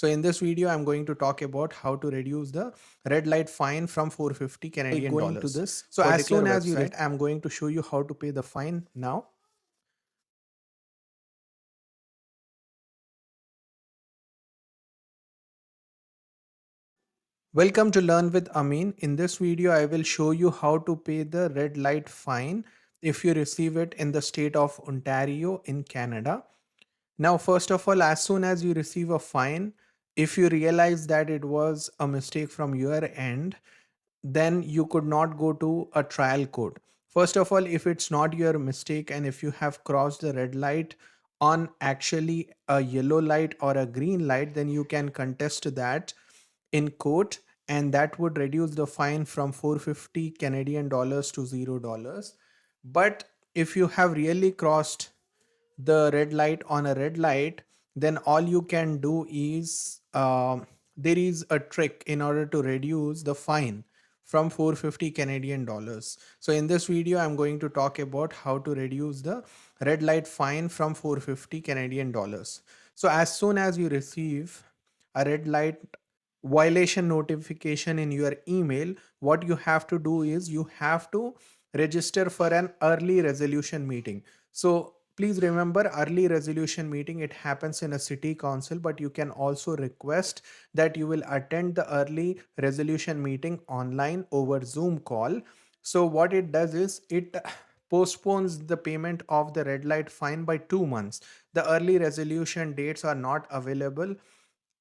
So in this video, I'm going to talk about how to reduce the red light fine from 450 Canadian dollars. Going to this so as soon as you website, I'm going to show you how to pay the fine now. Welcome to Learn with Amin. In this video, I will show you how to pay the red light fine if you receive it in the state of Ontario in Canada. Now, first of all, as soon as you receive a fine, if you realize that it was a mistake from your end, then you could not go to a trial court. First of all, if it's not your mistake and if you have crossed the red light on actually a yellow light or a green light, then you can contest that in court, and that would reduce the fine from 450 Canadian dollars to $0. But if you have really crossed the red light on a red light, then all you can do is there is a trick in order to reduce the fine from 450 Canadian dollars. So in this video, I'm going to talk about how to reduce the red light fine from 450 Canadian dollars. So as soon as you receive a red light violation notification in your email, what you have to do is you have to register for an early resolution meeting. So please remember, early resolution meeting, it happens in a city council, but you can also request that you will attend the early resolution meeting online over Zoom call. So what it does is it postpones the payment of the red light fine by 2 months. The early resolution dates are not available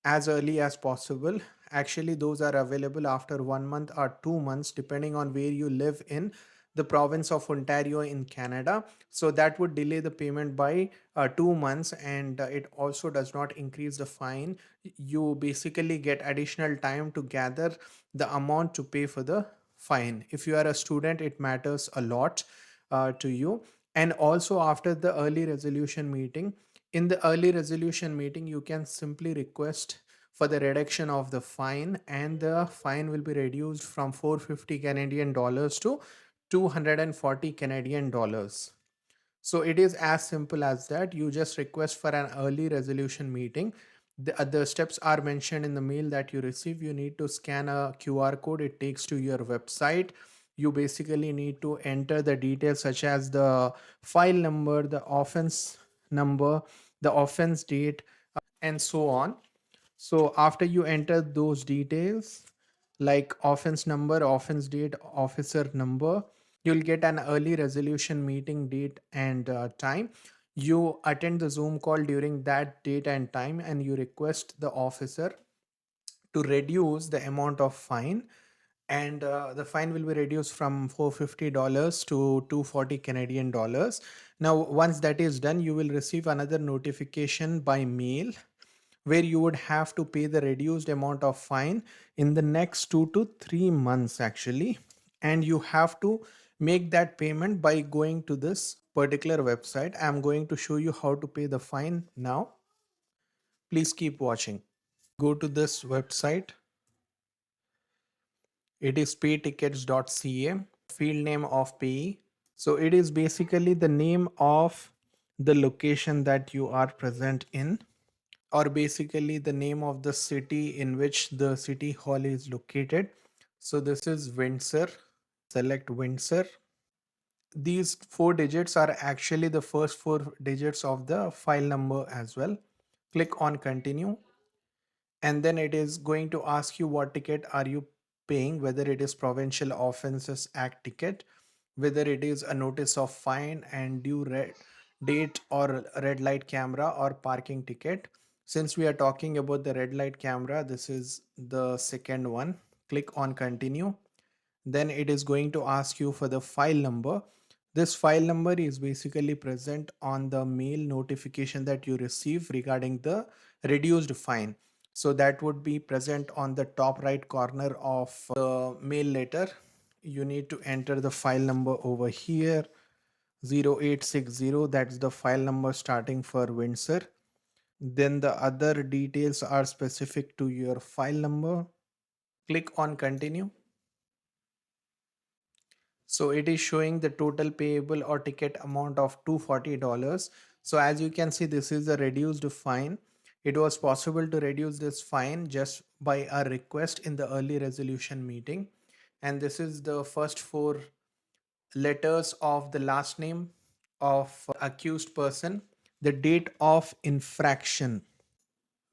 as early as possible. Actually, those are available after 1 month or 2 months, depending on where you live in the province of Ontario in Canada. So that would delay the payment by 2 months, and it also does not increase the fine. You basically get additional time to gather the amount to pay for the fine. If you are a student, it matters a lot to you. And also, after the early resolution meeting, in the early resolution meeting, you can simply request for the reduction of the fine, and the fine will be reduced from 450 Canadian dollars to 240 Canadian dollars. So it is as simple as that. You just request for an early resolution meeting. The steps are mentioned in the mail that you receive. You need to scan a QR code, it takes to your website. You basically need to enter the details such as the file number, the offense number, the offense date, and so on. So after you enter those details, like offense number, offense date, officer number, you'll get an early resolution meeting date and time. You attend the Zoom call during that date and time, and you request the officer to reduce the amount of fine, and the fine will be reduced from $450 to 240 Canadian dollars. Now, once that is done, you will receive another notification by mail where you would have to pay the reduced amount of fine in the next 2 to 3 months actually. And you have to make that payment by going to this particular website. I'm going to show you how to pay the fine now. Please keep watching. Go to this website. It is paytickets.ca. Field name of payee. So it is basically the name of the location that you are present in, or basically the name of the city in which the city hall is located. So this is Windsor. Select Windsor. These 4 digits are actually the first 4 digits of the file number as well. Click on continue, and then it is going to ask you what ticket are you paying, whether it is Provincial Offences Act ticket, whether it is a notice of fine and due date, or red light camera, or parking ticket. Since we are talking about the red light camera, this is the second one. Click on continue. Then it is going to ask you for the file number. This file number is basically present on the mail notification that you receive regarding the reduced fine. So that would be present on the top right corner of the mail letter. You need to enter the file number over here, 0860. That's the file number starting for Windsor. Then the other details are specific to your file number. Click on continue. So it is showing the total payable or ticket amount of $240. So as you can see, this is a reduced fine. It was possible to reduce this fine just by a request in the early resolution meeting. And this is the first four letters of the last name of accused person, the date of infraction.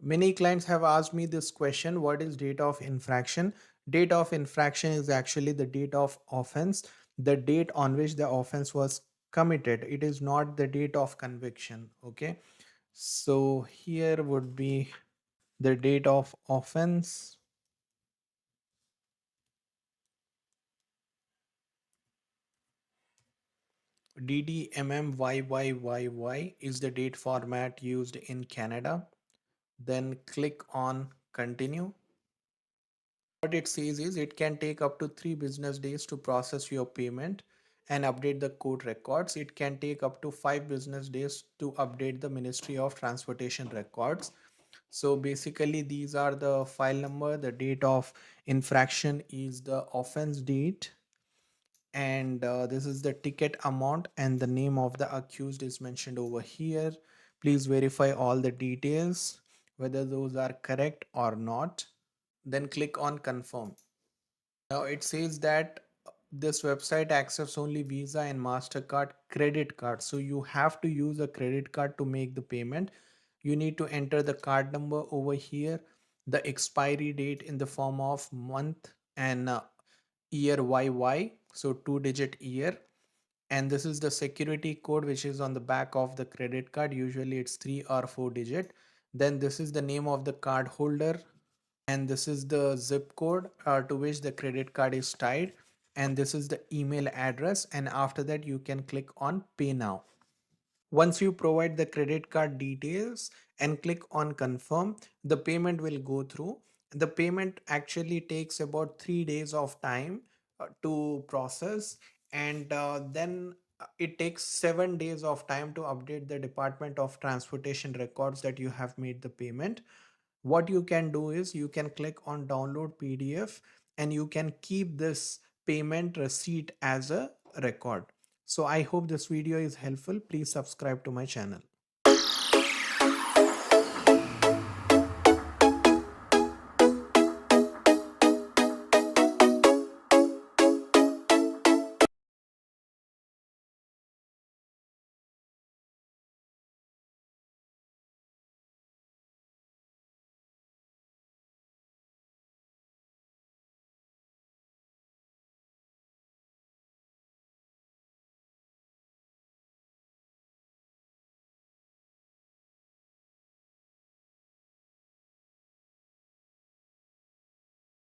Many clients have asked me this question: what is date of infraction? Date of infraction is actually the date of offense, the date on which the offense was committed. It is not the date of conviction. Okay, so here would be the date of offense. DDMMYYYY is the date format used in Canada. Then click on continue. What it says is it can take up to 3 business days to process your payment and update the court records. It can take up to 5 business days to update the Ministry of Transportation records. So basically, these are the file number, the date of infraction is the offense date, and this is the ticket amount, and the name of the accused is mentioned over here. Please verify all the details whether those are correct or not. Then click on confirm. Now it says that this website accepts only Visa and MasterCard credit card. So you have to use a credit card to make the payment. You need to enter the card number over here, the expiry date in the form of month and year YY, so 2 digit year. And this is the security code which is on the back of the credit card. Usually it's 3 or 4 digit. Then this is the name of the card holder, and this is the zip code to which the credit card is tied, and this is the email address, and after that you can click on pay now. Once you provide the credit card details and click on confirm, the payment will go through. The payment actually takes about 3 days of time to process, and then it takes 7 days of time to update the Department of Transportation records that you have made the payment. What you can do is you can click on download PDF, and you can keep this payment receipt as a record. So I hope this video is helpful. Please subscribe to my channel.